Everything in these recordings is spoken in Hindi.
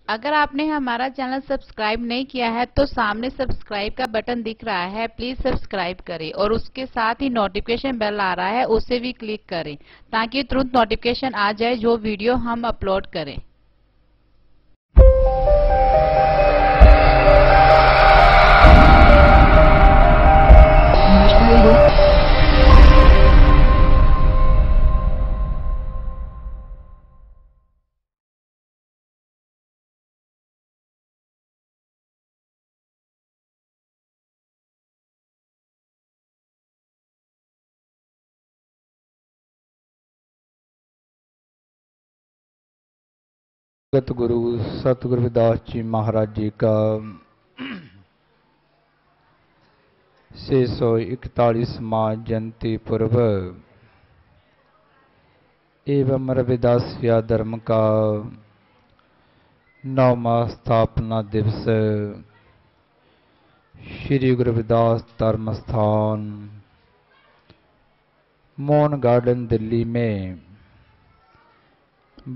अगर आपने हमारा चैनल सब्सक्राइब नहीं किया है तो सामने सब्सक्राइब का बटन दिख रहा है, प्लीज सब्सक्राइब करें और उसके साथ ही नोटिफिकेशन बेल आ रहा है, उसे भी क्लिक करें ताकि तुरंत नोटिफिकेशन आ जाए जो वीडियो हम अपलोड करें। जगत गुरु सतगुरु रविदास जी महाराज जी का 641वां जयंती पूर्व एवं रविदासिया धर्म का 9वां स्थापना दिवस श्री गुरु रविदास धर्म स्थान मोहन गार्डन दिल्ली में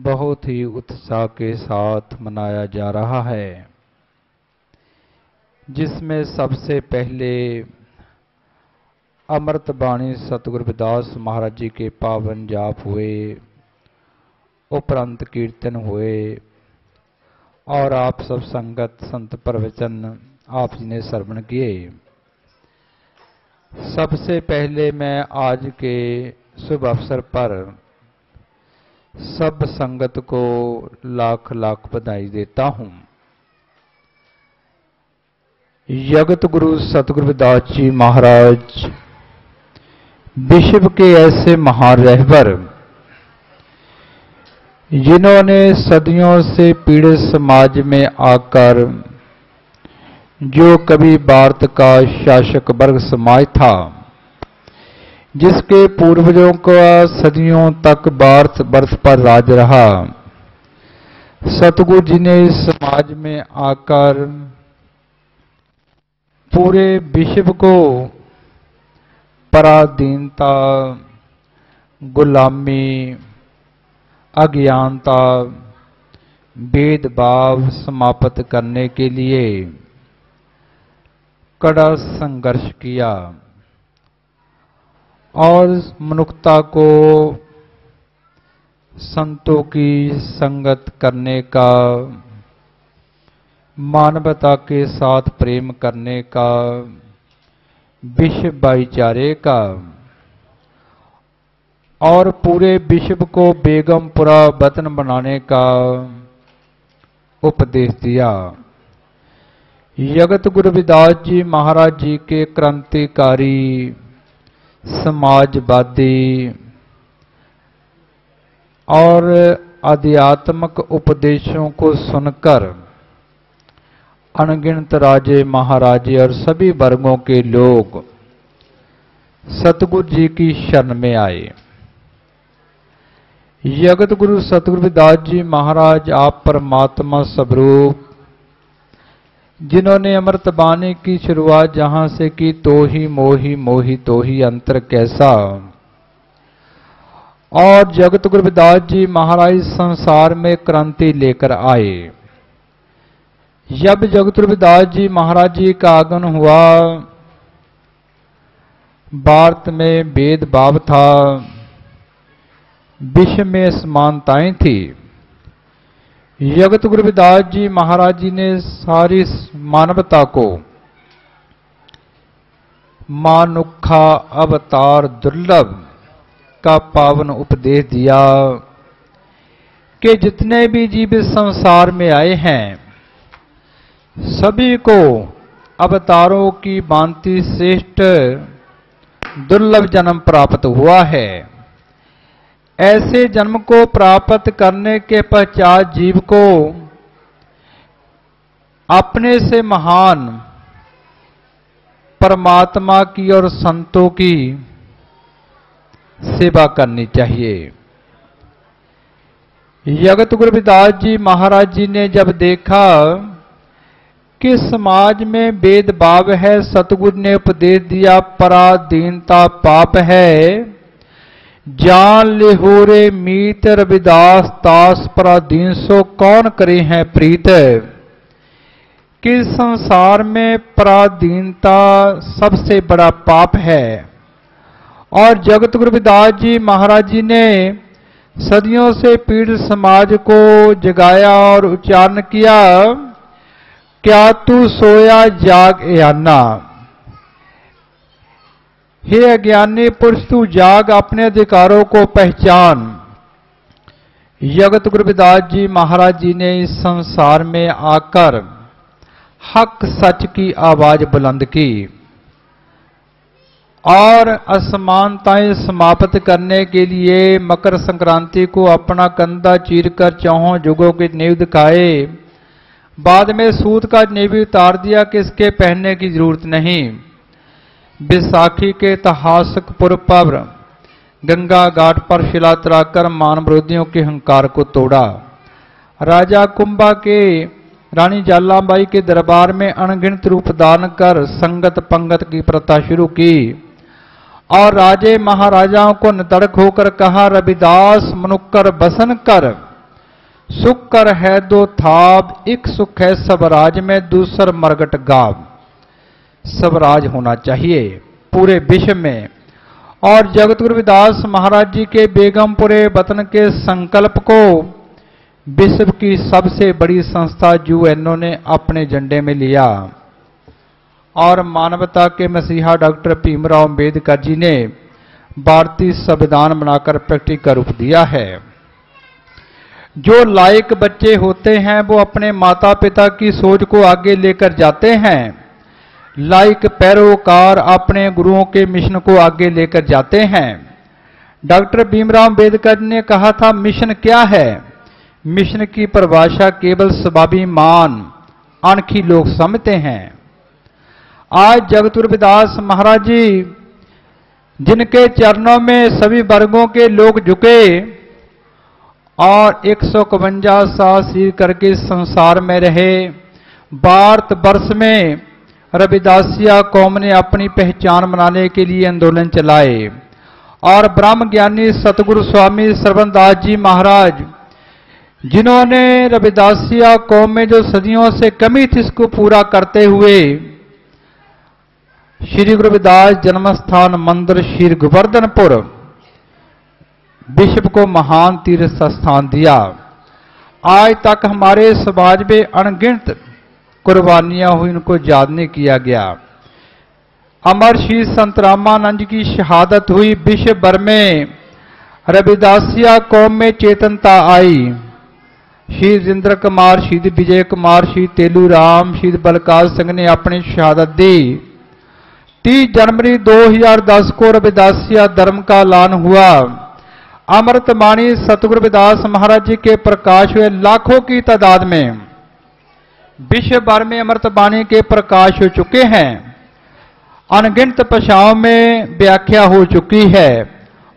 बहुत ही उत्साह के साथ मनाया जा रहा है, जिसमें सबसे पहले अमृत बाणी सतगुरु रविदास महाराज जी के पावन जाप हुए, उपरांत कीर्तन हुए और आप सब संगत संत प्रवचन आप जी ने श्रवण किए। सबसे पहले मैं आज के शुभ अवसर पर सब संगत को लाख लाख बधाई देता हूं। जगत गुरु सतगुरु रविदास जी महाराज विश्व के ऐसे महान रहबर जिन्होंने सदियों से पीड़ित समाज में आकर जो कभी भारत का शासक वर्ग समाज था, जिसके पूर्वजों का सदियों तक भारत पर राज रहा, सतगुरु जी ने इस समाज में आकर पूरे विश्व को पराधीनता, गुलामी, अज्ञानता, भेदभाव समाप्त करने के लिए कड़ा संघर्ष किया और मनुष्यता को संतों की संगत करने का, मानवता के साथ प्रेम करने का, विश्व भाईचारे का और पूरे विश्व को बेगमपुरा वतन बनाने का उपदेश दिया। जगत गुरु रविदास जी महाराज जी के क्रांतिकारी समाजवादी और आध्यात्मिक उपदेशों को सुनकर अनगिनत राजे महाराजे और सभी वर्गों के लोग सतगुरु जी की शरण में आए। जगत गुरु सतगुरु रविदास जी महाराज आप परमात्मा स्वरूप, जिन्होंने अमृत बाणी की शुरुआत जहां से की, तो ही मोही मोही तो ही अंतर कैसा, और जगत गुरु रविदास जी महाराज संसार में क्रांति लेकर आए। जब जगत गुरु रविदास जी महाराज जी का आगमन हुआ, भारत में भेदभाव था, विश्व में समानताएं थी। जगत गुरु रविदास जी महाराज जी ने सारी मानवता को मानुखा अवतार दुर्लभ का पावन उपदेश दिया कि जितने भी जीव इस संसार में आए हैं, सभी को अवतारों की भांति श्रेष्ठ दुर्लभ जन्म प्राप्त हुआ है। ऐसे जन्म को प्राप्त करने के पश्चात जीव को अपने से महान परमात्मा की और संतों की सेवा करनी चाहिए। जगत गुरु रविदास जी महाराज जी ने जब देखा कि समाज में भेदभाव है, सतगुरु ने उपदेश दिया पराधीनता पाप है, जान लिहोरे मीत रविदास दास पराधीन सो कौन करे हैं प्रीत। कि संसार में पराधीनता सबसे बड़ा पाप है। और जगत गुरु रविदास जी महाराज जी ने सदियों से पीड़ित समाज को जगाया और उच्चारण किया, क्या तू सोया जाग याना। हे अज्ञानी पुरुष तू जाग, अपने अधिकारों को पहचान। जगत गुरु रविदास जी महाराज जी ने इस संसार में आकर हक सच की आवाज बुलंद की और असमानताएं समाप्त करने के लिए मकर संक्रांति को अपना कंधा चीरकर चौहों युगों की नींव दिखाए। बाद में सूत का नींव उतार दिया कि इसके पहनने की जरूरत नहीं। बैसाखी के ऐतिहासिक पूर्व पर गंगा घाट पर शिला तराकर मान विरोधियों के अहंकार को तोड़ा। राजा कुंभा के रानी जालाबाई के दरबार में अनगिनत रूप दान कर संगत पंगत की प्रथा शुरू की और राजे महाराजाओं को नितड़क होकर कहा, रविदास मनुक्कर बसन कर सुख कर है दो थाप, एक सुख है स्वराज में दूसर मरगट गाव। स्वराज होना चाहिए पूरे विश्व में। और जगत गुरु रविदास महाराज जी के बेगमपुरे वतन के संकल्प को विश्व की सबसे बड़ी संस्था यूएनओ ने अपने झंडे में लिया और मानवता के मसीहा डॉक्टर भीमराव अंबेडकर जी ने भारतीय संविधान बनाकर प्रैक्टिकल रूप दिया है। जो लायक बच्चे होते हैं वो अपने माता पिता की सोच को आगे लेकर जाते हैं। लायक पैरोकार अपने गुरुओं के मिशन को आगे लेकर जाते हैं। डॉक्टर भीमराव अंबेडकर ने कहा था, मिशन क्या है? मिशन की परिभाषा केवल स्वाभिमान अनखी लोग समझते हैं। आज जगत गुरु रविदास महाराज जी जिनके चरणों में सभी वर्गों के लोग झुके और 151 साल सिर करके संसार में रहे, भारत वर्ष में रविदासिया कौम ने अपनी पहचान बनाने के लिए आंदोलन चलाए और ब्रह्म ज्ञानी सतगुरु स्वामी श्रवणदास जी महाराज जिन्होंने रविदासिया कौम में जो सदियों से कमी थी इसको पूरा करते हुए श्री गुरु रविदास जन्मस्थान मंदिर श्री गोवर्धनपुर विश्व को महान तीर्थ स्थान दिया। आज तक हमारे समाज में अनगिनत कुर्बानियां हुई, उनको याद नहीं किया गया। अमर श्री संत रामानंद की शहादत हुई, विश्व भर में रविदासिया कौम में चेतनता आई। श्री जिंद्र कुमार, श्री विजय कुमार, श्री तेलू राम, श्री बलकार सिंह ने अपनी शहादत दी। 30 जनवरी 2010 को रविदासिया धर्म का ऐलान हुआ। अमृतबाणी सतगुरु रविदास महाराज जी के प्रकाश हुए लाखों की तादाद में। विश्व भर में अमृतबाणी के प्रकाश हो चुके हैं। अनगिनत भाषाओं में व्याख्या हो चुकी है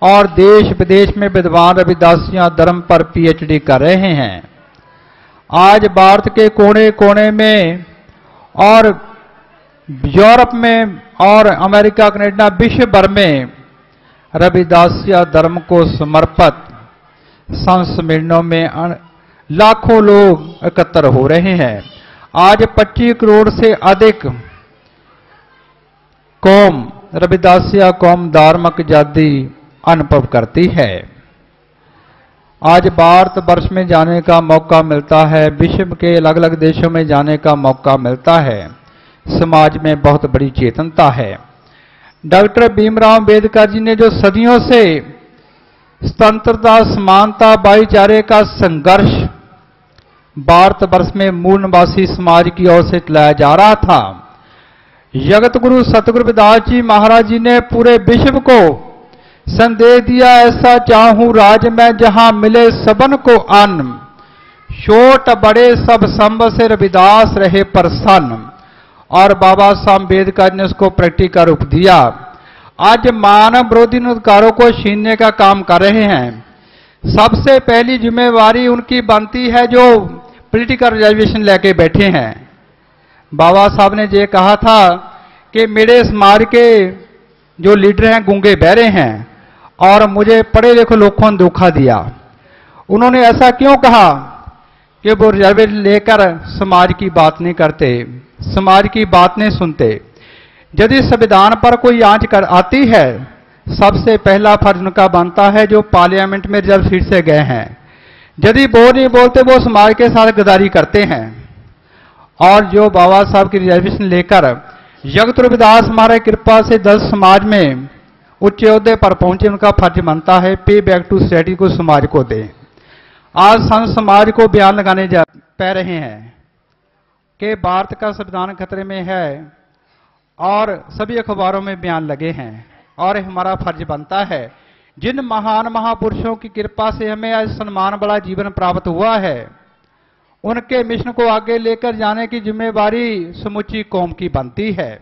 और देश विदेश में विद्वान रविदासिया धर्म पर पीएचडी कर रहे हैं। आज भारत के कोने कोने में और यूरोप में और अमेरिका कनाडा विश्व भर में रविदासिया धर्म को समर्पित संस्मरणों में लाखों लोग एकत्र हो रहे हैं। आज 25 करोड़ से अधिक कौम रविदासिया कौम धार्मिक आजादी अनुभव करती है। आज भारत वर्ष में जाने का मौका मिलता है, विश्व के अलग अलग देशों में जाने का मौका मिलता है। समाज में बहुत बड़ी चेतनता है। डॉक्टर भीमराव अंबेडकर जी ने जो सदियों से स्वतंत्रता, समानता, भाईचारे का संघर्ष भारतवर्ष में मूल निवासी समाज की ओर से चलाया जा रहा था, जगत गुरु सतगुरु रविदास जी महाराज जी ने पूरे विश्व को संदेश दिया, ऐसा चाहूं राज में जहां मिले सबन को अन्न, छोट बड़े सब संभ से रविदास रहे प्रसन्न। और बाबा साहब अम्बेडकर ने उसको प्रैक्टिकल रूप दिया। आज मानव विरोधी अधिकारों को छीनने का काम कर रहे हैं। सबसे पहली जिम्मेवारी उनकी बनती है जो पॉलिटिकल रिजर्वेशन लेके बैठे हैं। बाबा साहब ने ये कहा था कि मेरे समाज के जो लीडर हैं गूंगे बहरे हैं और मुझे पढ़े लिखे लोगों ने धोखा दिया। उन्होंने ऐसा क्यों कहा कि वो रिजर्वेशन लेकर समाज की बात नहीं करते, समाज की बात नहीं सुनते। यदि संविधान पर कोई आंच कर आती है, सबसे पहला फर्ज उनका बनता है जो पार्लियामेंट में रिजर्व सीट से गए हैं। यदि वो नहीं बोलते, वो समाज के साथ गद्दारी करते हैं। और जो बाबा साहब की रिजर्वेशन लेकर जगत रविदास महाराज की कृपा से दलित समाज में उच्च ओहदे पर पहुंचे, उनका फर्ज बनता है पे बैक टू सोसाइटी को समाज को दें। आज संत समाज को बयान लगाने जा पा रहे हैं कि भारत का संविधान खतरे में है और सभी अखबारों में बयान लगे हैं और हमारा फर्ज बनता है जिन महान महापुरुषों की कृपा से हमें आज सम्मान बड़ा जीवन प्राप्त हुआ है, उनके मिशन को आगे लेकर जाने की जिम्मेवारी समूची कौम की बनती है।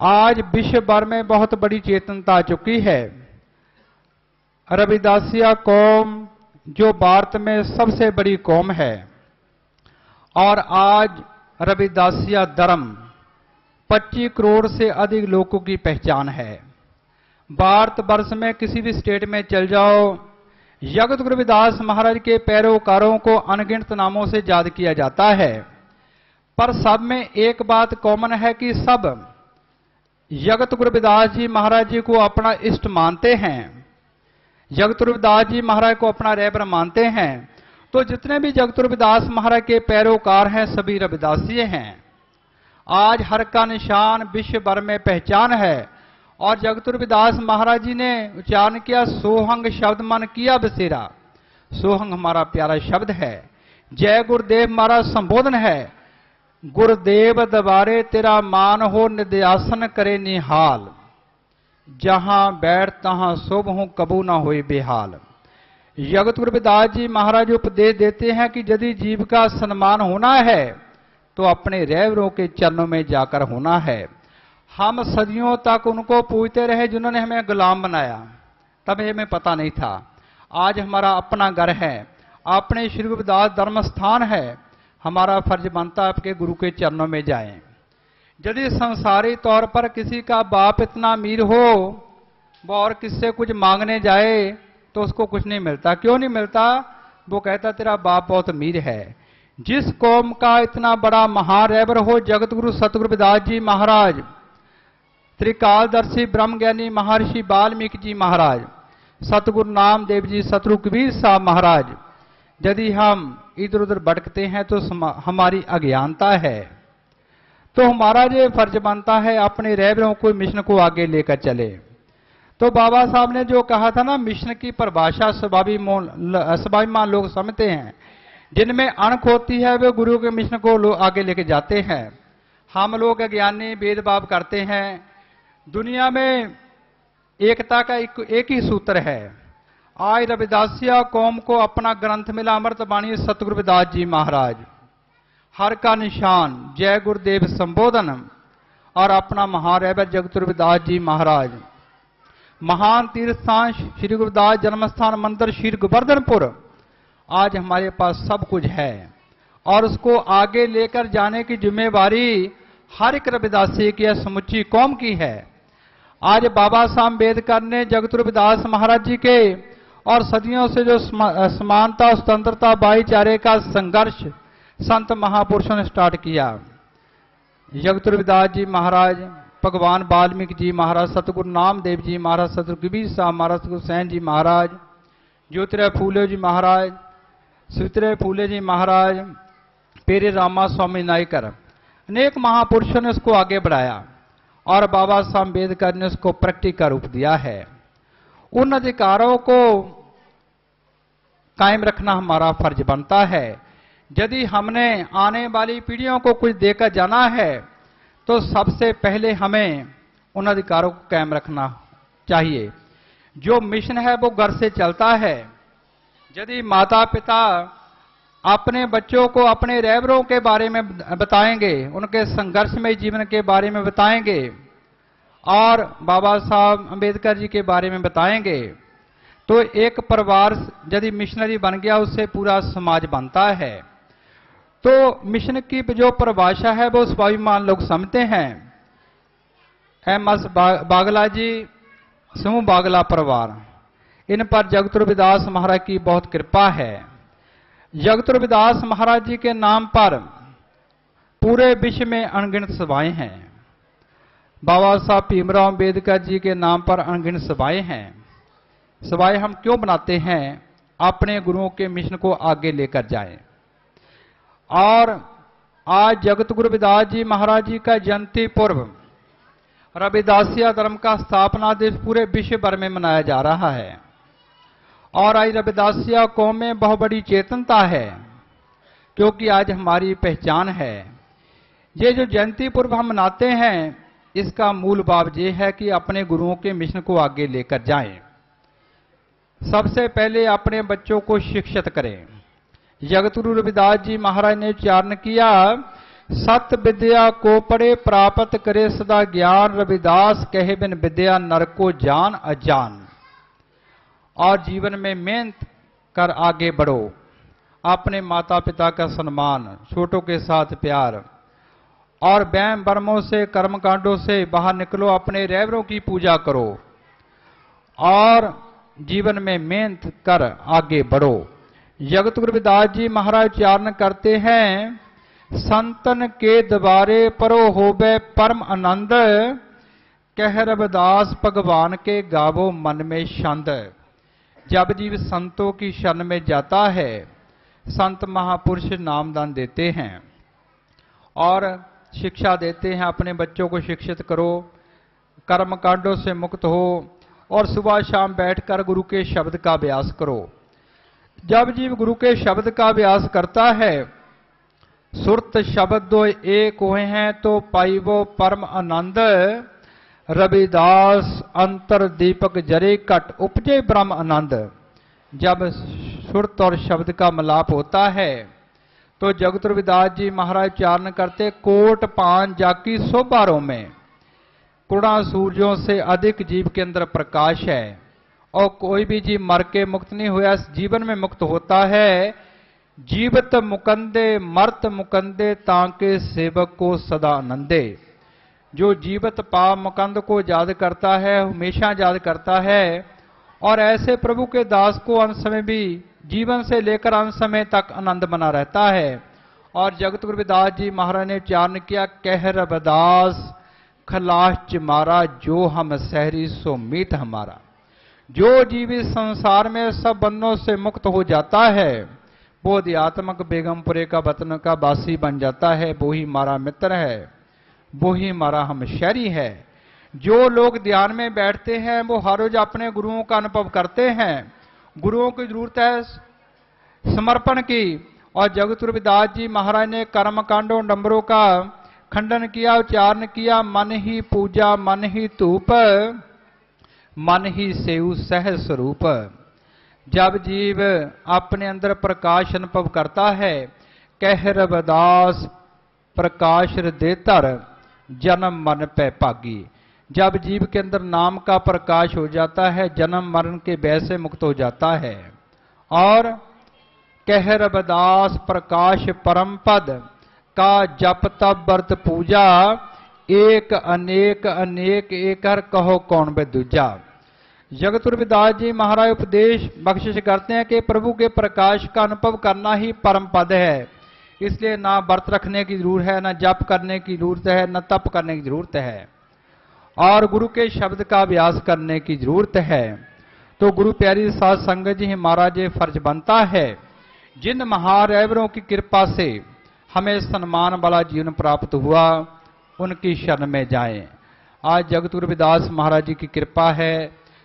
आज विश्व भर में बहुत बड़ी चेतनता आ चुकी है। रविदासिया कौम जो भारत में सबसे बड़ी कौम है और आज रविदासिया धर्म 25 करोड़ से अधिक लोगों की पहचान है। भारत वर्ष में किसी भी स्टेट में चल जाओ, जगत गुरु रविदास महाराज के पैरोकारों को अनगिनत नामों से याद किया जाता है, पर सब में एक बात कॉमन है कि सब जगत गुरु रविदास जी महाराज जी को अपना इष्ट मानते हैं, जगत गुरु रविदास जी महाराज को अपना रहबर मानते हैं। तो जितने भी जगत गुरु रविदास महाराज के पैरोकार हैं, सभी रविदासीय हैं। आज हर का निशान विश्व भर में पहचान है और जगत रविदास महाराज जी ने उच्चारण किया, सोहंग शब्द मन किया बसेरा। सोहंग हमारा प्यारा शब्द है। जय गुरुदेव हमारा संबोधन है। गुरुदेव दबारे तेरा मान हो, निध्यासन करे निहाल। जहां बैठ तहां शोभ हूं, कबू ना होए बेहाल। जगत रविदास जी महाराज उपदेश देते हैं कि यदि जीव का सम्मान होना है तो अपने रहबरों के चरणों में जाकर होना है। हम सदियों तक उनको पूजते रहे जिन्होंने हमें गुलाम बनाया, तब हमें पता नहीं था। आज हमारा अपना घर है, अपने श्री रविदास धर्म स्थान है। हमारा फर्ज बनता है आपके गुरु के चरणों में जाएं। यदि संसारी तौर पर किसी का बाप इतना अमीर हो वो और किससे कुछ मांगने जाए तो उसको कुछ नहीं मिलता। क्यों नहीं मिलता? वो कहता तेरा बाप बहुत अमीर है। जिस कौम का इतना बड़ा महारहबर हो, जगत गुरु सतगुरु रविदास जी महाराज, त्रिकालदर्शी ब्रह्मज्ञानी महर्षि वाल्मीकि जी महाराज, सतगुरु नामदेव जी, सतगुरु कबीर साहब महाराज, यदि हम इधर उधर भटकते हैं तो हमारी अज्ञानता है। तो हमारा ये फर्ज बनता है अपने रहबरों को मिशन को आगे लेकर चले। तो बाबा साहब ने जो कहा था ना, मिशन की परिभाषा स्वाभिमान लोग समझते हैं, जिनमें अणख होती है वे गुरु के मिशन को आगे लेके जाते हैं। हम लोग अज्ञानी भेदभाव करते हैं। दुनिया में एकता का एक ही सूत्र है। आज रविदासिया कौम को अपना ग्रंथ मिला, अमृत बाणी सतगुरु रविदास जी महाराज, हर का निशान जय गुरुदेव संबोधन और अपना महारहबर जगत रविदास जी महाराज, महान तीर्थ स्थान श्री गुरुदास जन्म स्थान मंदिर श्री गोवर्धनपुर। आज हमारे पास सब कुछ है और उसको आगे लेकर जाने की जिम्मेवारी हर एक रविदासी की, समुची कौम की है। आज बाबा साहब अम्बेडकर ने जगत रविदास महाराज जी के और सदियों से जो समानता, स्वतंत्रता, भाईचारे का संघर्ष संत महापुरुषों ने स्टार्ट किया। जगत रविदास जी महाराज, भगवान वाल्मीकि जी महाराज, सतगुरु नामदेव जी महाराज, सतगुरु कबीर साहब महाराज, सतगुरु सैन जी महाराज, ज्योतिराव फूले जी महाराज, सुवित्रे फूले जी महाराज, पेरे रामा स्वामी नायकर, अनेक महापुरुषों ने उसको आगे बढ़ाया और बाबा साहब अम्बेडकर ने उसको प्रैक्टिकल रूप दिया है। उन अधिकारों को कायम रखना हमारा फर्ज बनता है। यदि हमने आने वाली पीढ़ियों को कुछ देकर जाना है तो सबसे पहले हमें उन अधिकारों को कायम रखना चाहिए। जो मिशन है वो घर से चलता है। यदि माता पिता अपने बच्चों को अपने रहबरों के बारे में बताएंगे, उनके संघर्षमय जीवन के बारे में बताएंगे और बाबा साहब अम्बेडकर जी के बारे में बताएंगे, तो एक परिवार यदि मिशनरी बन गया उससे पूरा समाज बनता है। तो मिशन की जो परिभाषा है वो स्वाभिमान लोग समझते हैं। एम एस बागला जी समूह बागला परिवार, इन पर जगत रविदास महाराज की बहुत कृपा है। जगत रविदास महाराज जी के नाम पर पूरे विश्व में अनगिनत सभाएं हैं। बाबा साहब भीमराव अम्बेडकर जी के नाम पर अनगिनत सभाएं हैं। सभाएं हम क्यों बनाते हैं? अपने गुरुओं के मिशन को आगे लेकर जाएं। और आज जगत गुरु रविदास जी महाराज जी का जयंती पर्व, रविदासिया धर्म का स्थापना दिवस पूरे विश्व भर में मनाया जा रहा है। और आज रविदासिया कौम में बहुत बड़ी चेतनता है, क्योंकि आज हमारी पहचान है। ये जो जयंती पर्व हम मनाते हैं, इसका मूल भाव ये है कि अपने गुरुओं के मिशन को आगे लेकर जाएं। सबसे पहले अपने बच्चों को शिक्षित करें। जगत गुरु रविदास जी महाराज ने उच्चारण किया, सत विद्या को पढ़े प्राप्त करे सदा ज्ञान, रविदास कहे बिन विद्या नर को जान अजान। और जीवन में मेहनत कर आगे बढ़ो। अपने माता पिता का सम्मान, छोटों के साथ प्यार और वहम भ्रमों से, कर्मकांडों से बाहर निकलो। अपने रहबरों की पूजा करो और जीवन में मेहनत कर आगे बढ़ो। जगत गुरु रविदास जी महाराज उच्चारण करते हैं, संतन के द्वारे परो होबे परम आनंद, कह रविदास भगवान के गावो मन में छंद। जब जीव संतों की शरण में जाता है, संत महापुरुष नामदान देते हैं और शिक्षा देते हैं। अपने बच्चों को शिक्षित करो, कर्मकांडों से मुक्त हो और सुबह शाम बैठकर गुरु के शब्द का अभ्यास करो। जब जीव गुरु के शब्द का अभ्यास करता है, सुरत शब्द दो एक हुए हैं तो पाइबो परम आनंद, रविदास अंतर दीपक जरे कट उपजे ब्रह्म आनंद। जब सुरत और शब्द का मिलाप होता है तो जगत रविदास जी महाराज उच्चारण करते, कोट पान जाकी सोबारों में, कुड़ा सूर्यों से अधिक जीव के अंदर प्रकाश है। और कोई भी जीव मर के मुक्त नहीं हुआ, जीवन में मुक्त होता है। जीवत मुकंदे मर्त मुकंदे, ताके सेवक को सदा आनंदे। जो जीवत पाप मुकंद को याद करता है, हमेशा याद करता है। और ऐसे प्रभु के दास को अंत समय भी, जीवन से लेकर अंत समय तक आनंद बना रहता है। और जगत गुरु रविदास जी महाराज ने उच्चारण किया, कह रविदास खलास मारा, जो हम सहरी सो मीत हमारा। जो जीव इस संसार में सब बंधनों से मुक्त हो जाता है, वो आध्यात्मक बेगमपुरे का वतन का वासी बन जाता है। वो ही हमारा मित्र है, वो ही हमारा हम शहरी है। जो लोग ध्यान में बैठते हैं, वो हर रोज अपने गुरुओं का अनुभव करते हैं। गुरुओं की जरूरत है समर्पण की। और जगत रविदास जी महाराज ने कर्मकांडों डंबरों का खंडन किया, उच्चारण किया, मन ही पूजा मन ही धूप, मन ही सेव सह स्वरूप। जब जीव अपने अंदर प्रकाश अनुभव करता है, कह रविदास प्रकाश देतर जन्म मन पे भागी। जब जीव के अंदर नाम का प्रकाश हो जाता है, जन्म मरण के भय से मुक्त हो जाता है। और कह रविदास प्रकाश परम पद का जप तप व्रत पूजा, एक अनेक अनेक एक हर कहो कौन बे दूजा। जगत रविदास जी महाराज उपदेश बख्शिश करते हैं कि प्रभु के प्रकाश का अनुभव करना ही परम पद है। इसलिए ना व्रत रखने की जरूरत है, ना जप करने की जरूरत है, ना तप करने की जरूरत है, और गुरु के शब्द का अभ्यास करने की जरूरत है। तो गुरु प्यारी साध संगत जी महाराज ये फर्ज बनता है, जिन महारहबरों की कृपा से हमें सम्मान वाला जीवन प्राप्त हुआ, उनकी शरण में जाएं। आज जगत गुरु रविदास महाराज जी की कृपा है,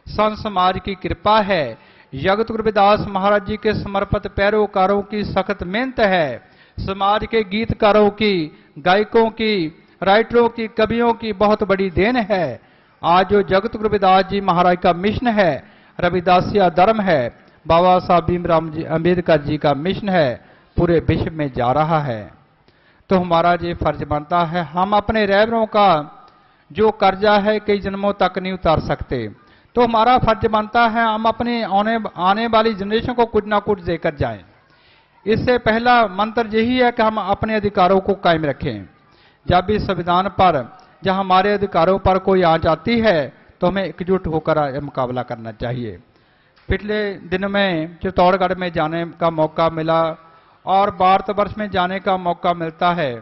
संत समाज की कृपा है, जगत गुरु रविदास महाराज जी के समर्पित पैरोकारों की सख्त मेहनत है, समाज के गीतकारों की, गायकों की, राइटरों की, कवियों की बहुत बड़ी देन है। आज जो जगत गुरु रविदास जी महाराज का मिशन है, रविदासिया धर्म है, बाबा साहब भीमराव अम्बेडकर जी का मिशन है, पूरे विश्व में जा रहा है। तो हमारा ये फर्ज बनता है, हम अपने रहबरों का जो कर्जा है कई जन्मों तक नहीं उतार सकते, तो हमारा फर्ज बनता है हम अपने आने वाली जनरेशन को कुछ ना कुछ देकर जाएं। इससे पहला मंत्र यही है कि हम अपने अधिकारों को कायम रखें। जब भी संविधान पर, जब हमारे अधिकारों पर कोई आंच आती है, तो हमें एकजुट होकर मुकाबला करना चाहिए। पिछले दिन में चित्तौड़गढ़ में जाने का मौका मिला और भारतवर्ष में जाने का मौका मिलता है।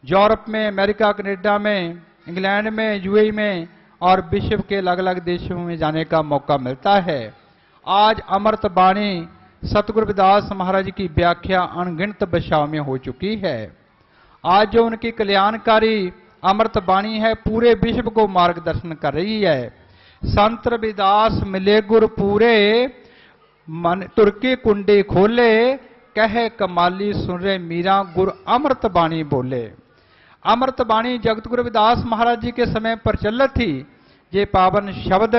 यूरोप में, अमेरिका, कनाडा में, इंग्लैंड में, यूएई में और विश्व के अलग अलग देशों में जाने का मौका मिलता है। आज अमृत वाणी सतगुरु रविदास महाराज की व्याख्या अनगिनत भाषाओं में हो चुकी है। आज जो उनकी कल्याणकारी अमृत वाणी है पूरे विश्व को मार्गदर्शन कर रही है। संत रविदास मिले गुर पूरे, मन तुर्की कुंडी खोले, कहे कमाली सुन रे मीरा, गुर अमृत वाणी बोले। अमृत वाणी जगत गुरु रविदास महाराज जी के समय प्रचलित थी। ये पावन शब्द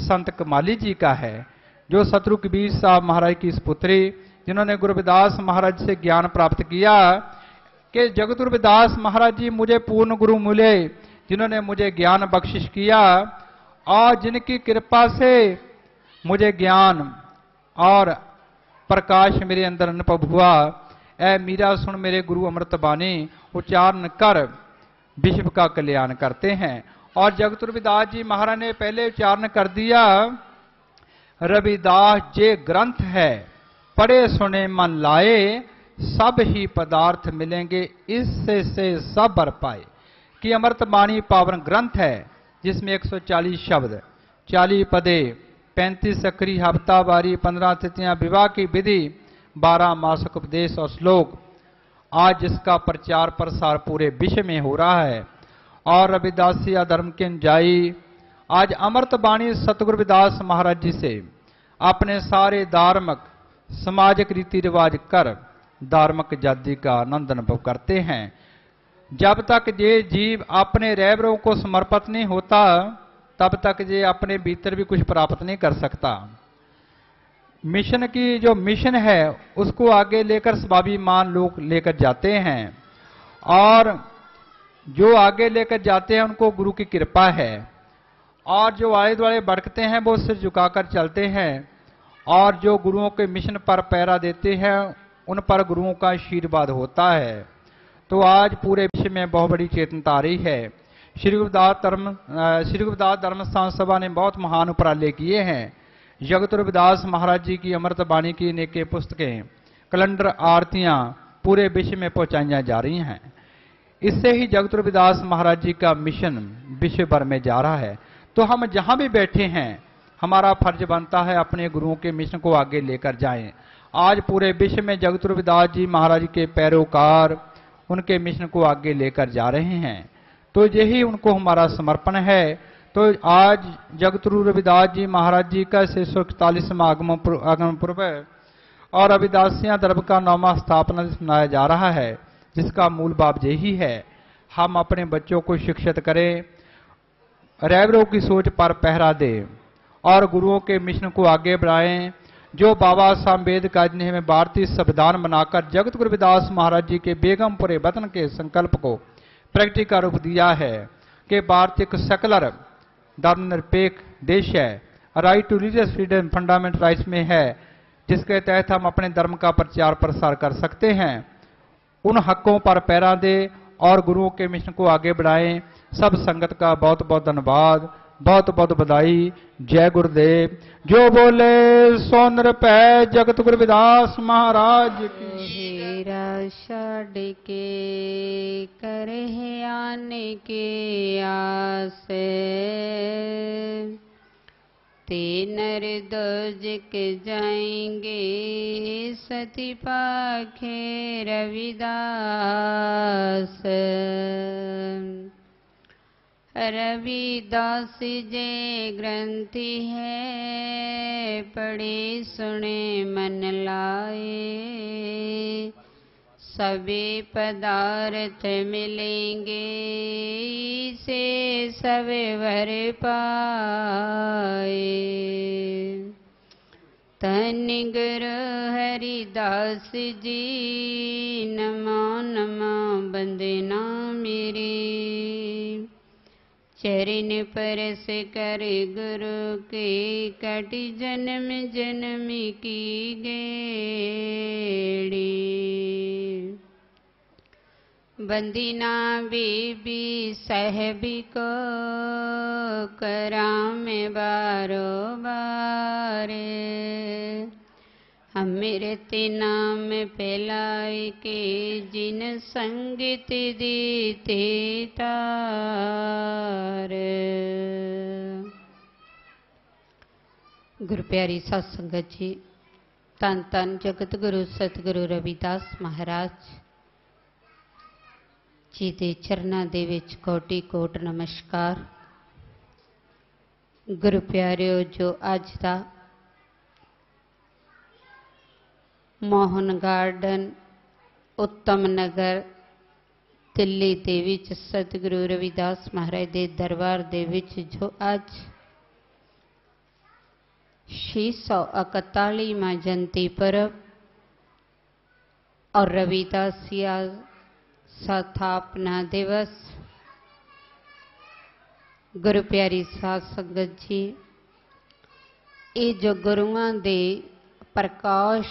संत कमाली जी का है, जो सतगुरु कबीर साहब महाराज की पुत्री, जिन्होंने गुरु रविदास महाराज से ज्ञान प्राप्त किया कि जगत गुरु रविदास महाराज जी मुझे पूर्ण गुरु मिले, जिन्होंने मुझे ज्ञान बख्शिश किया और जिनकी कृपा से मुझे ज्ञान और प्रकाश मेरे अंदर अनुभव हुआ। ऐ मीरा सुन मेरे गुरु अमृत वाणी, उच्चारण कर विश्व का कल्याण करते हैं। और जगत रविदास जी महाराज ने पहले उच्चारण कर दिया, रविदास जे ग्रंथ है पढ़े सुने मन लाए, सब ही पदार्थ मिलेंगे इससे से सब बर पाए। कि अमृत वाणी पावन ग्रंथ है जिसमें 140 शब्द, 40 पदे, 35 अखरी, हफ्तावारी, 15 तिथियां, विवाह की विधि, 12 मासिक उपदेश और श्लोक, आज जिसका प्रचार प्रसार पूरे विश्व में हो रहा है। और रविदासिया धर्म के अनुयायी आज अमृत वाणी सतगुरु रविदास महाराज जी से अपने सारे धार्मिक सामाजिक रीति रिवाज कर धार्मिक आजादी का आनंद अनुभव करते हैं। जब तक ये जीव अपने रहबरों को समर्पित नहीं होता तब तक ये अपने भीतर भी कुछ प्राप्त नहीं कर सकता। मिशन की जो मिशन है उसको आगे लेकर स्वाभिमान लोग लेकर जाते हैं और जो आगे लेकर जाते हैं उनको गुरु की कृपा है। और जो आले द्वारे भटकते हैं वो सिर झुकाकर चलते हैं और जो गुरुओं के मिशन पर पहरा देते हैं उन पर गुरुओं का आशीर्वाद होता है। तो आज पूरे विश्व में बहुत बड़ी चेतनता आ रही है। श्री गुरुदास धर्म स्थान सभा ने बहुत महान उपराले किए हैं। जगत रविदास महाराज जी की अमृत वाणी की अनेक पुस्तकें, कैलेंडर, आरतियां पूरे विश्व में पहुंचाई जा रही हैं। इससे ही जगत रविदास महाराज जी का मिशन विश्व भर में जा रहा है। तो हम जहां भी बैठे हैं हमारा फर्ज बनता है अपने गुरुओं के मिशन को आगे लेकर जाएं। आज पूरे विश्व में जगत रविदास जी महाराज के पैरोकार उनके मिशन को आगे लेकर जा रहे हैं। तो यही उनको हमारा समर्पण है। तो आज जगत गुरु रविदास जी महाराज जी का 641वां आगमन पूर्व और रविदासियां धर्म का 9वां स्थापना मनाया जा रहा है, जिसका मूल भाव यही है, हम अपने बच्चों को शिक्षित करें, रहबरों की सोच पर पहरा दें और गुरुओं के मिशन को आगे बढ़ाएं। जो बाबा साहब अम्बेडकर ने हमें भारतीय संविधान बनाकर जगत गुरु रविदास महाराज जी के बेगमपुरे वतन के संकल्प को प्रैक्टिकल रूप दिया है कि भारत एक सेकुलर धर्मनिरपेक्ष देश है, right to religious freedom fundamental rights में है, जिसके तहत हम अपने धर्म का प्रचार प्रसार कर सकते हैं। उन हकों पर पहरा दे और गुरुओं के मिशन को आगे बढ़ाएं। सब संगत का बहुत बहुत धन्यवाद, बहुत बहुत बधाई। जय गुरुदेव। जो बोले सो निरपै जगत गुरु रविदास महाराज की। छड़ के करे आने के आस, ते नर दोजक जाएंगे सती पाखे रविदास। रविदास जे ग्रंथि है पढ़े सुने मन लाए, सभी पदार्थ मिलेंगे से सवे वर पाए। धन गुरु हरिदास जी नमो नमो वंदना मेरी, चरण परस कर गुरु के कटि जन्म जन्म की गेड़ी। बंदीना बीबी साहेबी को कराम बारो बारे। हम मेरे ते नाम फैलाए के जिन संगत दी ते तार। गुरु प्यारी साध संगत जी, धन धन जगत गुरु सतगुरु रविदास महाराज जी दे चरनां दे विच कोटि कोट नमस्कार। गुरु प्यारिओ, जो अज दा मोहन गार्डन उत्तम नगर दिल्ली दे विच सतगुरु रविदास महाराज दे दरबार दे विच जो अज 641वां जयंती पर्व और रविदासिया स्थापना दिवस, गुरु प्यारी साध संगत जी, ये जो गुरुआं दे प्रकाश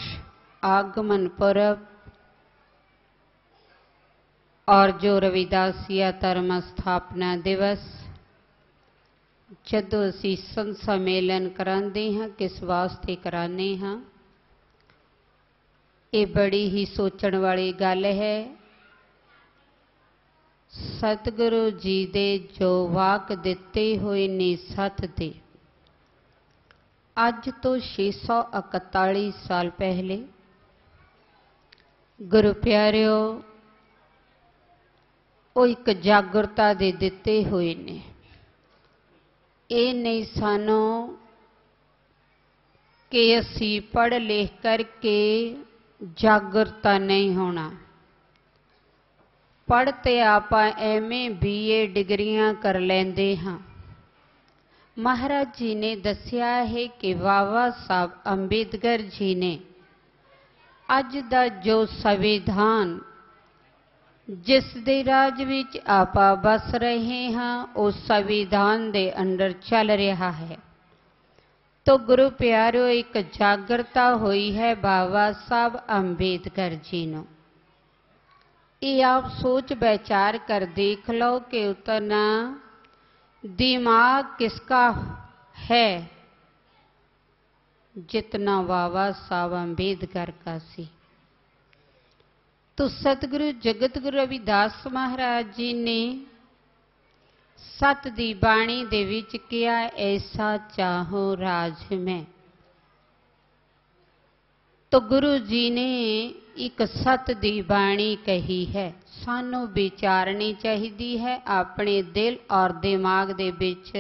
आगमन पर्व और जो रविदासिया धर्म स्थापना दिवस, जदों असीं संत सम्मेलन करांदे हां, किस वास्ते कराने हां, ये बड़ी ही सोचण वाली गल है। सतगुरु जी दे जो वाक दिते हुए ने सत दे, अज तो 641 साल पहले गुरु प्यारिओ वो एक जागरता दे दिते हुए ने। ये नहीं सानू कि असी पढ़ लिख करके जागरता नहीं होना। पढ़ते आप MA BA डिग्रियां कर लेंदे हाँ। महाराज जी ने दसिया है कि बाबा साहब अंबेडकर जी ने अज दा जो संविधान जिस दे राज विच आप बस रहे हाँ, उस संविधान दे अंडर चल रहा है। तो गुरु प्यारो, एक जागरता हुई है बाबा साहब अंबेडकर जी नूं। ये आप सोच विचार कर देख लो कि उतना दिमाग किसका है जितना बाबा साहब अंबेडकर का सी। तो सतगुरु जगत गुरु रविदास महाराज जी ने सत दी बाणी दे विच किया, ऐसा चाहो राज में। तो गुरु जी ने एक सत दी बाणी कही है, सानू विचारनी चाहिदी है, अपने दिल और दिमाग दे विच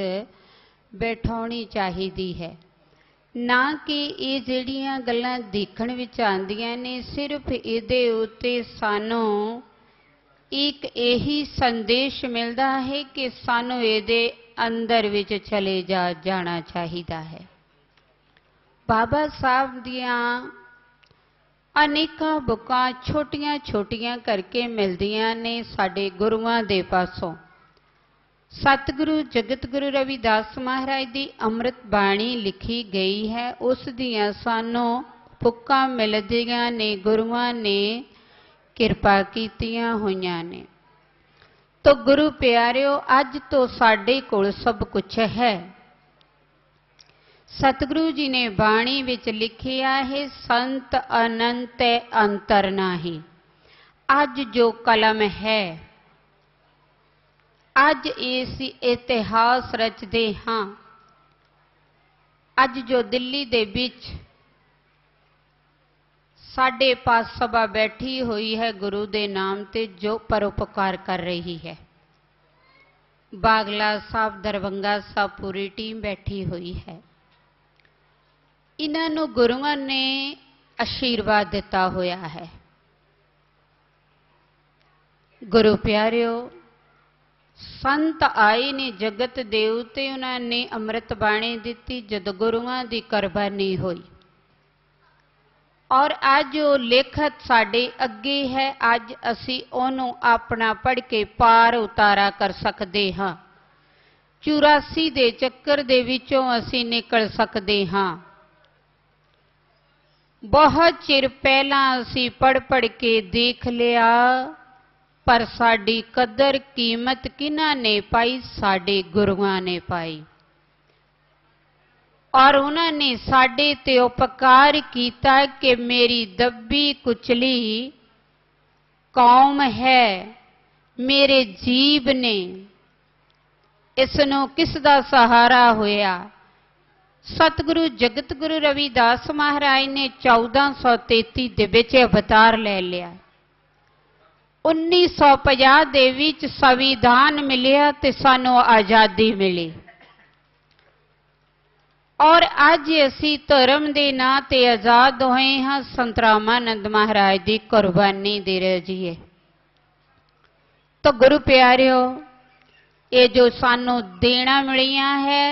बैठाउणी चाहिदी है। ना कि ये जिहड़ियां गल्लां देखण विच आंदियां ने, सिर्फ इहदे उत्ते सानू एक यही संदेश मिलता है कि सानू इहदे अंदर विच चले जाना चाहिदा है। बाबा साहब दियां अनेकां बुकां छोटियां छोटियां करके मिलदियां ने साडे गुरुआं दे पासों। सतगुरु जगत गुरु रविदास महाराज की अमृत बाणी लिखी गई है, उस दियां सानू बुकां मिलदियां ने, गुरुआं ने किरपा कीतियां होइयां ने। तो गुरु प्यारिओ, अज तो साडे कोल सब कुछ है। सतगुरु जी ने बाणी विच लिखिया है, संत अनंत अंतर नाही। अज जो कलम है, अज इस इतिहास रचते हाँ। अज जो दिल्ली दे विच साडे पास सभा बैठी हुई है गुरु दे नाम ते, जो परोपकार कर रही है। बागला साहब, दरभंगा साहब, पूरी टीम बैठी हुई है। इन्हां नूं गुरुआं ने आशीर्वाद दिता होया है। गुरु प्यारिओ, संत आए ने जगत दे उत्ते, उन्होंने अमृत बाणी दिती जद गुरुआं दी कुर्बानी हुई। और अज वो लेखत साडे अगे है, अज असी ओनू अपना पढ़ के पार उतारा कर सकते हाँ। 84 दे चक्कर दे विचों असी निकल सकते हाँ। बहुत चिर पहला असी पढ़ पढ़ के देख लिया, पर साडी कदर कीमत किन्हां ने पाई? साडे गुरुआं ने पाई। और उन्होंने साडे ते उपकार किया कि मेरी दबी कुचली कौम है, मेरे जीव ने इसनों किस दा सहारा होया? सतगुरु जगत गुरु रविदास महाराज ने 1433 दे विच अवतार ले लिया। 1950 दे विच संविधान मिलिया ते सानू आज़ादी मिली। और अज असी धर्म के नां ते आजाद होए हाँ, संत रामानंद महाराज की कुर्बानी दे रहे। तो गुरु प्यारिओ, ये जो सानू देना मिलिया है,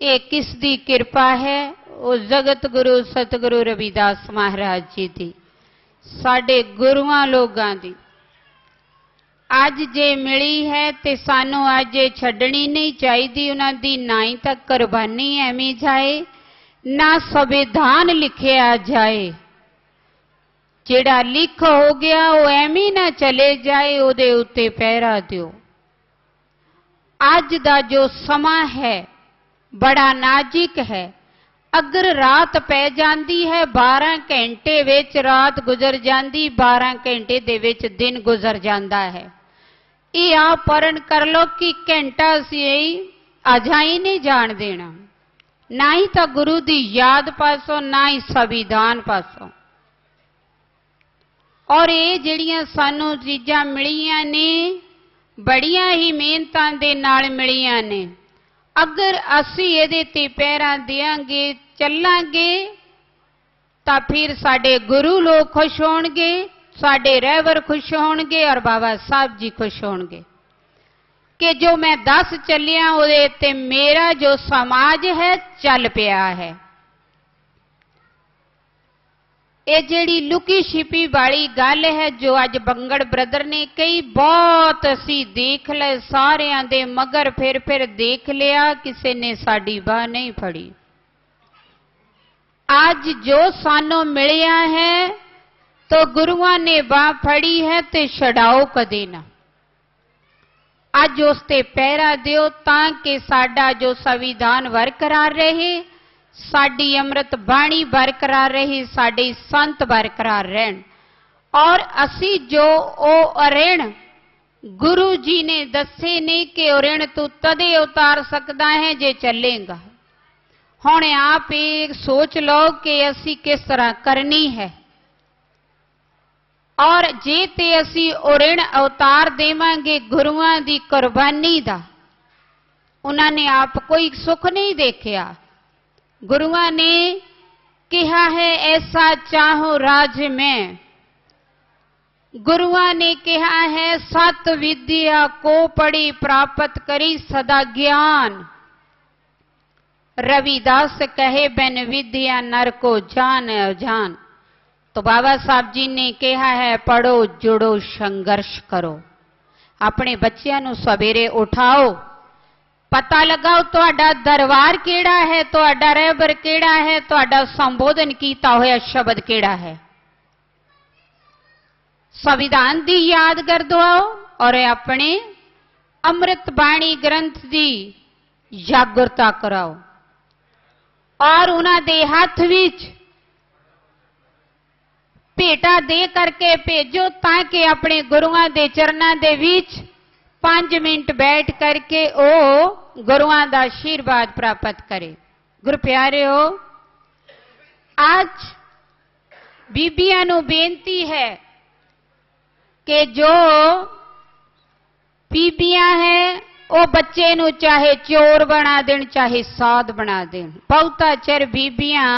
ये किस दी कृपा है? वो जगत गुरु सतगुरु रविदास महाराज जी दी, साडे गुरुआं लोगां दी। अज जे मिली है तो सानू अज छड्डनी नहीं चाहिए। उन्हां दी ना ही तक कुर्बानी एवं जाए, ना संविधान लिखिया जाए। जिहड़ा लिख हो गया वो एवं ना चले जाए, उहदे उत्ते पहरा दिओ। अज दा जो समा है बड़ा नाजुक है। अगर रात पै जाती है, 12 घंटे विच रात गुजर जाती, 12 घंटे दे विच दिन गुजर जाता है। ये आप परण कर लो कि घंटा असी अजा ही नहीं जान देना, ना ही तो गुरु की याद पासों, ना ही संविधान पासों। और ये जिहड़ियां सानू चीज़ां मिलियां ने, बड़ियां ही मेहनतां दे नाल मिलियां ने। अगर असी इहदे ते पैरा देंगे, चलांगे, तो फिर साडे गुरु लोग खुश होणगे, साडे रहबर खुश होणगे और बाबा साहब जी खुश होणगे कि जो मैं दस चलिया उहदे ते मेरा जो समाज है चल पिया है। ये जिहड़ी लुकी छिपी वाली गल है जो अज बंगड़ ब्रदर ने कही, बहुत असी देख ले, सारियां दे मगर फिर देख लिया, किसी ने साडी बाह नहीं फड़ी। आज जो सानू मिलिया है तो गुरुआं ने बाह फड़ी है, तो छड़ाओ कदे ना। अज उसते पहरा दिओ ताकि साडा जो संविधान बरकरार रहे, साडी अमृत बाणी बरकरार रहे, साडे संत बरकरार रहन। और असी जो ओ ऋण गुरु जी ने दसे ने कि ऋण तू तदे उतार सकता है जे चलेगा। हुण आप एक सोच लो कि असी किस तरह करनी है। और जे ते असी ऋण अवतार देवांगे गुरुआं दी कुर्बानी दा, उन्होंने आप कोई सुख नहीं देखिया। गुरुआं ने कहा है ऐसा चाहो राज में, गुरुआं ने कहा है 7 विद्या को पढ़ी प्राप्त करी सदा ज्ञान। रविदास कहे बिन विद्या नर को जान अजान। तो बाबा साहब जी ने कहा है पढ़ो जुड़ो संघर्ष करो। अपने बच्चों को सवेरे उठाओ, पता लगाओ तुहाडा दरबार केड़ा है, तुहाडा रहबर केड़ा है, तुहाडा संबोधन कीता होया शब्द केड़ा है। संविधान दी याद कर दो और अपने अमृत बाणी ग्रंथ दी जागरूकता कराओ और उन्हां दे हाथ विच भेटा दे करके भेजो ताकि अपने गुरुआं दे चरनां दे विच 5 मिनट बैठ करके ओ गुरुआं दा आशीर्वाद प्राप्त करे। गुरु प्यारेओ, आज बीबियां नूं बेनती है कि जो बीबियां है वो बच्चे नूं चाहे चोर बना देन चाहे साध बना देन। बहुता चिर बीबियां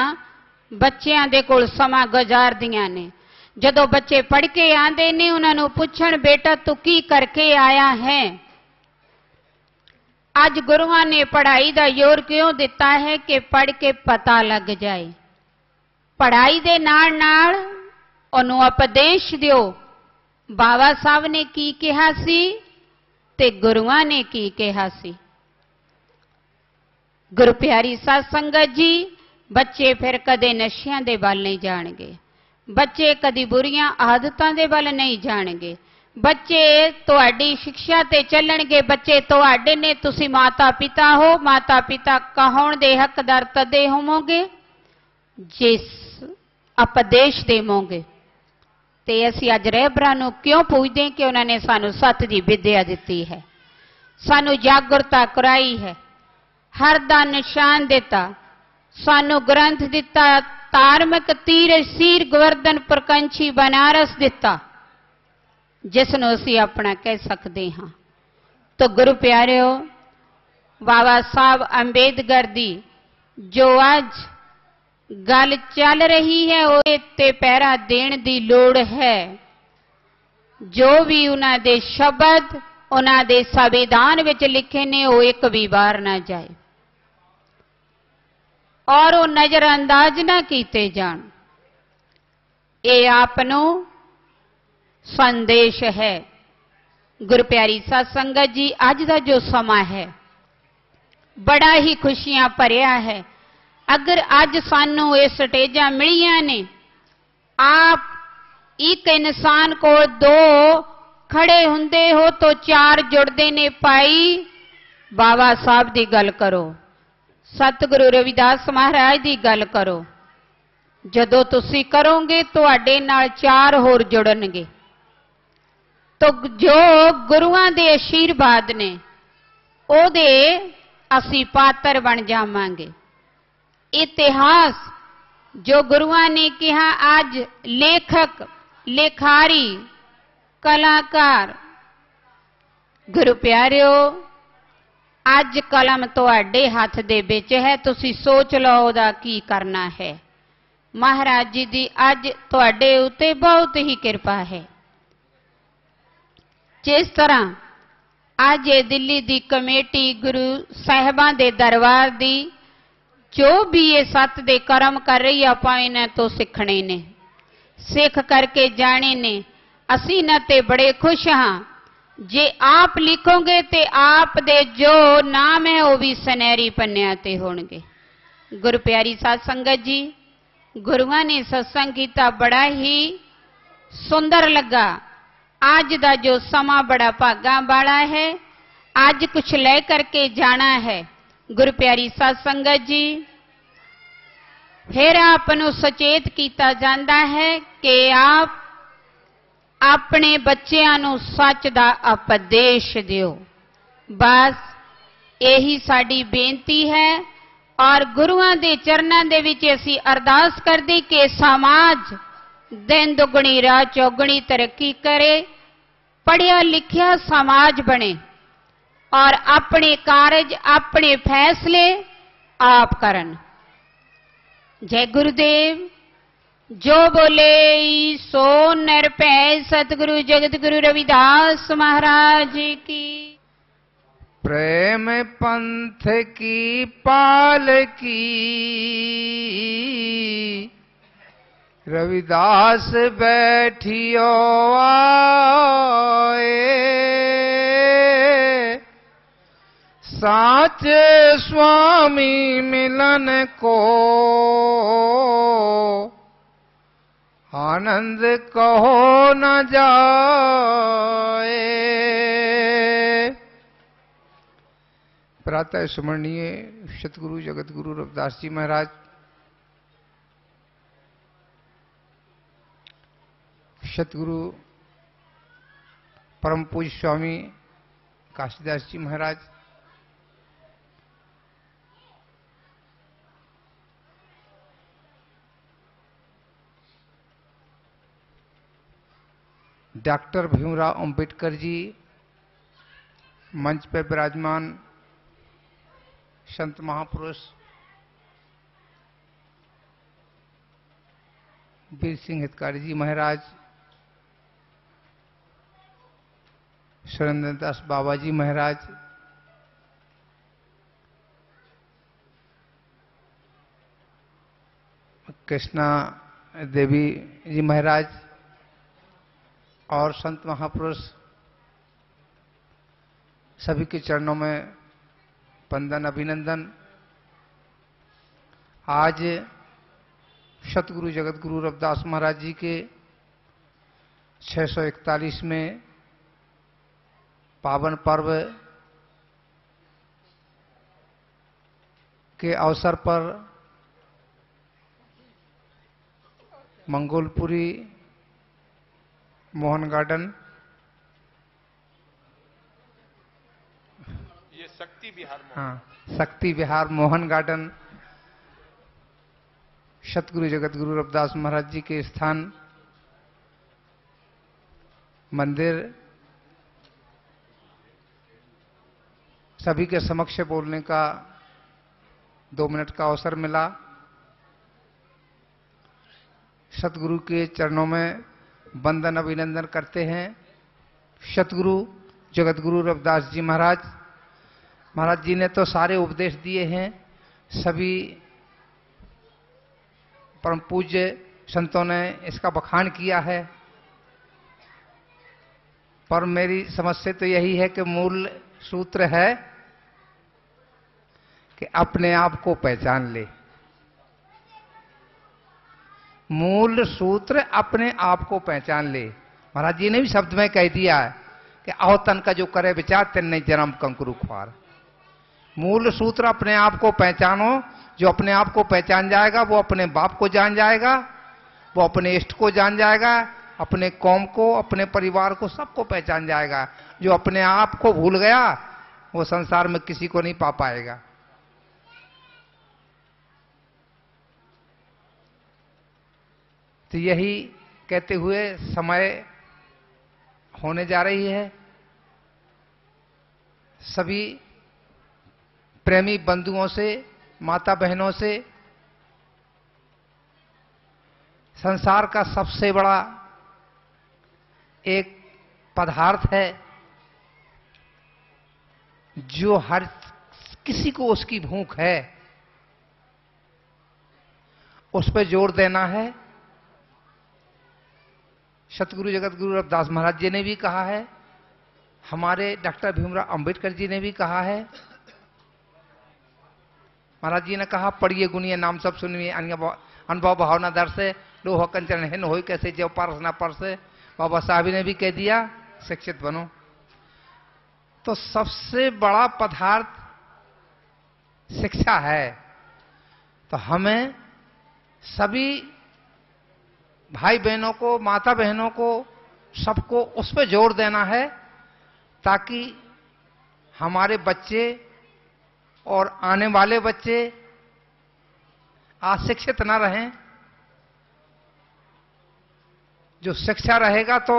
बच्चों दे कोल समा गुजारदियां ने। जदों बच्चे पढ़ के आंदे ने उन्होंने पुछण बेटा तू की करके आया है। आज गुरुआं ने पढ़ाई का जोर क्यों दिता है कि पढ़ के पता लग जाए। पढ़ाई दे नाल नाल उन्होंने उपदेश दिओ। बाबा साहब ने की कहा सी ते गुरुआं ने की कहा सी। गुरु प्यारी साध संगत जी, बच्चे फिर कदे नशियां दे वल नहीं जाणगे, बच्चे कदी बुरियां आदतां दे वल नहीं जाणगे, बच्चे तुहाडी शिक्षा ते चलणगे, बच्चे तुहाडे ने, तुसी माता पिता हो। माता पिता कहाउण दे हकदार तदे होवोगे जिस उपदेश देवोगे। ते असीं अज रहबरां नूं क्यों पूजदे कि उन्होंने सानू सत दी विद्या दिती है, सानू जागरूकता कराई है, हर दा निशान दिता, सानू ग्रंथ दिता, धार्मिक तीर सीर गोवर्धन प्रकंछी बनारस दिता, जिसनों असीं अपना कह सकते हाँ। तो गुरु प्यारिओ, बाबा साहब अंबेडकर दी जो अज गल चल रही है उहदे ते पैरा देण दी लोड़ है। जो भी उन्हां दे शब्द उन्हां दे संविधान विच लिखे ने वो एक भी बार ना जाए और वो नज़रअंदाज ना कीते जाण। ये आपनों संदेश है। गुरु प्यारी साध संगत जी, अज का जो समा है बड़ा ही खुशियां भरिया है। अगर अज सानू ये स्टेजां मिलियां ने, आप एक इंसान को दो खड़े हुंदे हो तो चार जुड़ते ने। भाई बाबा साहब की गल करो, सतगुरु रविदास महाराज की गल करो। जदों तुसी करोगे तुहाडे नाल चार होर जुड़नगे। तो जो गुरुआं दे आशीर्वाद ने ओदे असी पात्र बन जावांगे। इतिहास जो गुरुआं ने कहा, आज लेखक, लेखारी, कलाकार, गुरु प्यारिओ अज कलम तुहाडे हाथ दे विच है, तुसी सोच लो ओदा की करना है। महाराज जी दी अज तुहाडे उत्ते बहुत ही कृपा है। जिस तरह आज ये दिल्ली दी कमेटी गुरु साहिबां दे दरबार दी जो भी ये सत दे कर्म कर रही है, आपां इन्हां तो सीखने ने, सिख करके जाने ने। असीं इन्हां ते बड़े खुश हाँ। जे आप लिखोगे ते आप दे जो नाम है वो भी सुनहरी पन्नियां ते होणगे। गुरु प्यारी साध संगत जी, गुरुआं ने सत्संग कीता, बड़ा ही सुंदर लगा। आज दा जो समा बड़ा भागा वाला है, आज कुछ ले करके जाना है। गुरु प्यारी साध संगत जी, फिर आपनों सचेत किया जाता है कि आप अपने बच्चों नूं सच दा उपदेश दिओ। बस यही साडी बेनती है और गुरुआं दे चरनां दे विच असीं अरदास करदे कि समाज दिन दुगनी रात चौगुनी तरक्की करे, पढ़िया लिखिया समाज बने और अपने कारज, अपने फैसले आप करन। जय गुरुदेव। जो बोले सो निरभय सतगुरु जगत गुरु रविदास महाराज की। प्रेम पंथ की पालकी रविदास बैठियो आए, साचे स्वामी मिलन को आनंद कहो न जाए। प्रातः स्मरणीय सतगुरु जगत गुरु रविदास जी महाराज, सतगुरु परम पूज्य स्वामी काशीदास जी महाराज, डॉक्टर भीमराव अंबेडकर जी, मंच पर विराजमान संत महापुरुष वीर सिंह हितकारी जी महाराज, सुरेंद्र दास बाबा जी महाराज, कृष्णा देवी जी महाराज और संत महापुरुष, सभी के चरणों में वंदन अभिनंदन। आज सतगुरु जगत गुरु रविदास महाराज जी के 641 में पावन पर्व के अवसर पर मंगोलपुरी मोहन गार्डन, ये शक्ति विहार, हाँ, शक्ति विहार मोहन गार्डन सतगुरु जगत गुरु रविदास महाराज जी के स्थान मंदिर सभी के समक्ष बोलने का 2 मिनट का अवसर मिला। सतगुरु के चरणों में वंदन अभिनंदन करते हैं। सतगुरु जगत गुरु रविदास जी महाराज जी ने तो सारे उपदेश दिए हैं, सभी परम पूज्य संतों ने इसका बखान किया है, पर मेरी समस्या तो यही है कि मूल सूत्र है कि अपने आप को पहचान ले। मूल सूत्र अपने आप को पहचान ले। महाराज जी ने भी शब्द में कह दिया है कि अवतन का जो करे विचार तिन नहीं जन्म कंकरु ख्वार। मूल सूत्र अपने आप को पहचानो। जो अपने आप को पहचान जाएगा वो अपने बाप को जान जाएगा, वो अपने इष्ट को जान जाएगा, अपने कौम को, अपने परिवार को, सबको पहचान जाएगा। जो अपने आप को भूल गया वो संसार में किसी को नहीं पा पाएगा। तो यही कहते हुए समय होने जा रही है। सभी प्रेमी बंधुओं से, माता बहनों से, संसार का सबसे बड़ा एक पदार्थ है जो हर किसी को उसकी भूख है, उस पर जोर देना है। सतगुरु जगत गुरु रविदास महाराज जी ने भी कहा है, हमारे डॉक्टर भीमराव अंबेडकर जी ने भी कहा है। महाराज जी ने कहा, पढ़िए गुनिए नाम सब सुनिए, अनुभव भावना दर से लोह कंचन हिन हो कैसे जब पारस ना परसे। बाबा साहब ने भी कह दिया, शिक्षित बनो। तो सबसे बड़ा पदार्थ शिक्षा है। तो हमें सभी भाई बहनों को, माता बहनों को, सबको उस पर जोर देना है ताकि हमारे बच्चे और आने वाले बच्चे अशिक्षित ना रहें। जो शिक्षा रहेगा तो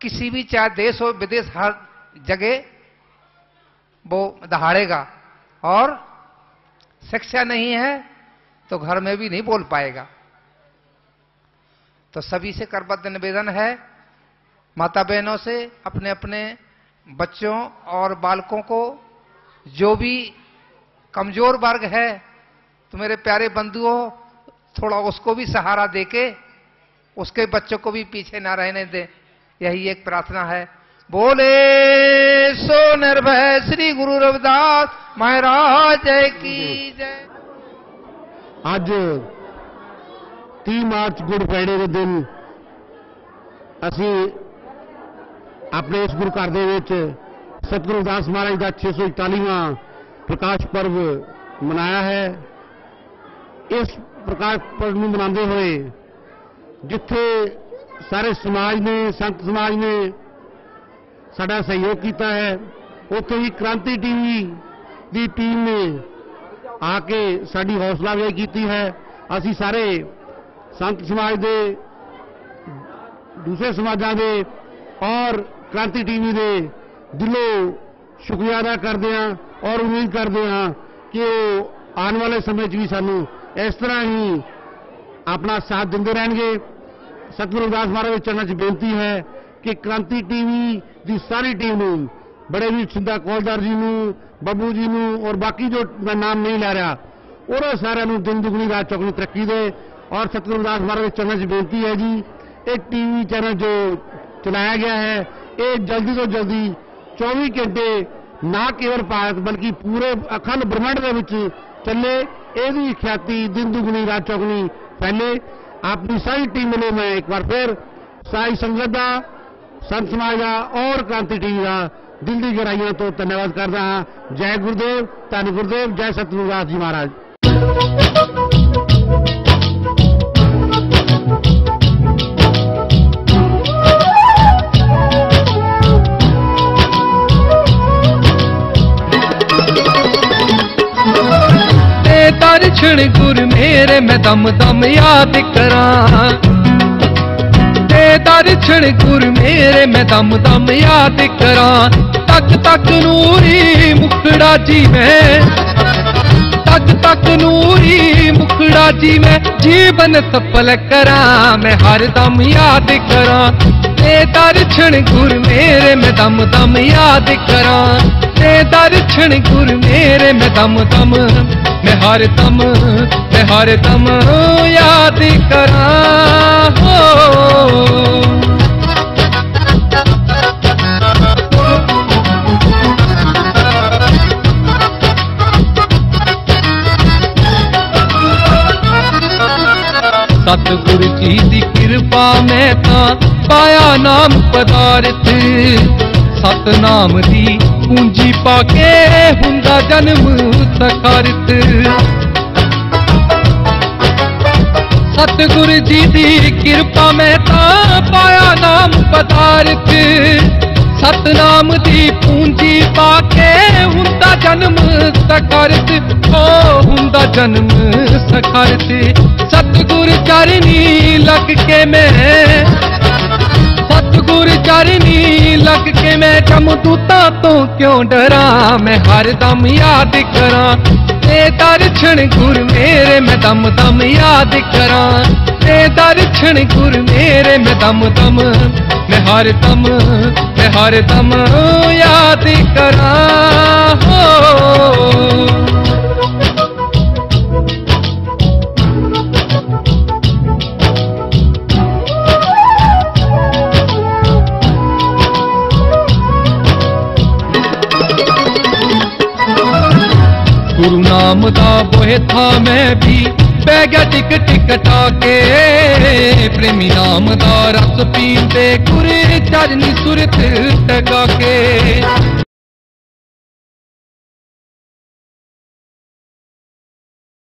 किसी भी, चाहे देश हो विदेश, हर जगह वो दहाड़ेगा। और शिक्षा नहीं है तो घर में भी नहीं बोल पाएगा। तो सभी से करबद्ध निवेदन है, माता बहनों से, अपने अपने बच्चों और बालकों को, जो भी कमजोर वर्ग है तो मेरे प्यारे बंधुओं, थोड़ा उसको भी सहारा देके उसके बच्चों को भी पीछे ना रहने दें। यही एक प्रार्थना है। बोले सो निर्भय श्री गुरु रविदास महाराज की जय। ਅੱਜ 30 ਮਾਰਚ ਗੁੜ ਪੈੜੇ ਦੇ ਦਿਨ ਅਸੀਂ ਆਪਣੇ ਇਸ ਗੁਰੂ ਘਰ ਦੇ ਵਿੱਚ ਸਤਿਗੁਰੂ ਰਵਿਦਾਸ ਮਹਾਰਾਜ ਦਾ 641ਵਾਂ ਪ੍ਰਕਾਸ਼ ਪਰਵ ਮਨਾਇਆ ਹੈ। ਇਸ ਪ੍ਰਕਾਸ਼ ਪਰਵ ਨੂੰ ਮਨਾਉਂਦੇ ਹੋਏ ਜਿੱਥੇ ਸਾਰੇ ਸਮਾਜ ਨੇ, ਸੰਤ ਸਮਾਜ ਨੇ ਸਾਡਾ ਸਹਿਯੋਗ ਕੀਤਾ ਹੈ, ਉੱਥੇ ਹੀ ਕ੍ਰਾਂਤੀ ਟੀਵੀ ਦੀ ਟੀਮ ਨੇ आके साड़ी हौसला अफजाई की है। असी सारे संत समाज के, दूसरे समाजा के और क्रांति टीवी के दिलों शुक्रिया अदा करते हैं और उम्मीद करते हैं कि आने वाले समय भी सानू इस तरह ही अपना साथ देंगे रहेंगे। सतगुरु रविदास महाराज के चरणों में बेनती है कि क्रांति टीवी की सारी टीम नूं, बड़े भी सिद्धा कौलदार जी नूं, बब्बू जी नूं और बाकी जो मैं नाम नहीं लै रहा, उन्होंने सारे दिन दुगनी रात चौगनी तरक्की दे। और सतगुरु रविदास महाराज के चरणों में बेनती है जी, एक टीवी चैनल जो चलाया गया है ये जल्दी तो जल्दी 24 घंटे ना केवल भारत बल्कि पूरे अखंड ब्रह्मांड के विच चले। यही ख्याति दिन दुगनी रात चौगनी फैले। अपनी सारी टीम ने मैं एक बार फिर सारी संगत का संत समाज का और क्रांति टीवी का दिल दी गहराइयों तो धन्यवाद करता हाँ। जय गुरुदेव, धन गुरुदेव, जय सतगुरु दास जी महाराज। दर्शन गुरु मेरे मैं दम दम याद करा, दर्शन गुरु मेरे मैं दम दम याद करा। तक तक नूरी मुखड़ा जी में, तक तक नूरी मुखड़ा जी में जीवन सफल करा, मैं हर दम याद करा। दर्शन गुरु मेरे मैं दम दम याद करा, दर्शन गुरु मेरे मैं दम दम, मैं हर दम याद करा हो। सतगुरु जी दी कृपा में तां पाया नाम पदार्थ, सतनाम दी पूंजी पाके हुंदा जन्म सखारत। सतगुरु जी दी कृपा में तां पाया नाम पदार्थ, सतनाम दी पूंजी पाके हुंदा जन्म सखारत, ओ हुंदा जन्म सखारत। सतगुरु चरनी लग के मैं, सतगुरु चरनी लग के मैं जमदूता तो क्यों डरा, मैं हर दम याद करा। दर्शन गुरु मेरे मैं दम दम याद करा, दर्शन गुरु मेरे मैं दम दम, मैं हर दम याद करा हो। गुरु नाम दा बोहे था मैं भी बह गया टिक टिकटा के, प्रेमी नाम दा रस पींदे गुरु चरनी सुरत